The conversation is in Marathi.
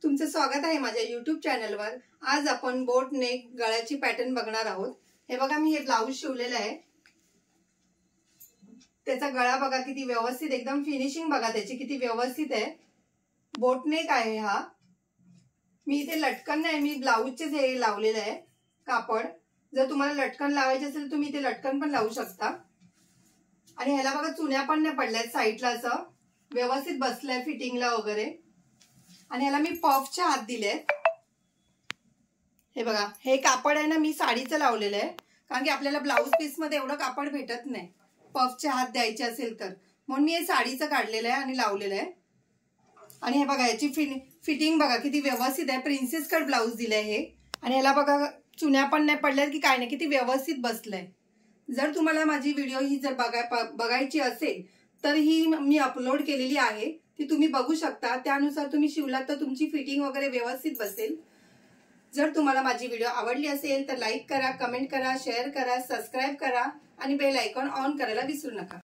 तुमचे स्वागत आहे माझ्या YouTube चॅनलवर। आज आपण बोट नेक गळ्याची पॅटर्न बघणार आहोत। हे बघा मी हे ब्लाउज शिवलेलं आहे। त्याचा गळा बघा किती व्यवस्थित, एकदम फिनिशिंग बघा त्याची किती व्यवस्थित आहे। बोट नेक आहे हा। मी इथे लटकन नाही, मी ब्लाउजचेच हे लावलेलं आहे कापड। जर तुम्हाला लटकन लावायचे असेल तुम्ही इथे लटकन पण लावू शकता। आणि ह्याला बघा चुन्या पण नाही पडल्यात, साईडला असं व्यवस्थित बसलंय फिटिंगला वगैरे। आणि ह्याला मी पफचे हात दिलेत। हे बघा हे कापड आहे ना, मी साडीचं लावलेलं आहे, कारण की आपल्याला ब्लाउज पीस मध्ये एवढं कापड भेटत नाही पफचे हात द्यायचे असेल तर, म्हणून मी हे साडीचं काढलेलं आहे आणि लावलेलं आहे। आणि हे बघा याची फिटिंग बघा किती व्यवस्थित आहे। प्रिन्सेस कट ब्लाउज दिलंय हे। आणि ह्याला बघा चुन्या पण नाही पडल्यात की काय नाही, किती व्यवस्थित बसलंय। जर तुम्हाला माझी व्हिडिओ ही जर बघायची असेल तर ही मी अपलोड केलेली आहे, ती तुम्ही बघू शकता। त्यानुसार तुम्ही शिवलात तर तुमची फिटिंग वगैरे व्यवस्थित बसेल। जर तुम्हाला माझी व्हिडिओ आवडली असेल तर लाईक करा, कमेंट करा, शेअर करा, सबस्क्राईब करा आणि बेल आयकॉन ऑन करायला विसरू नका।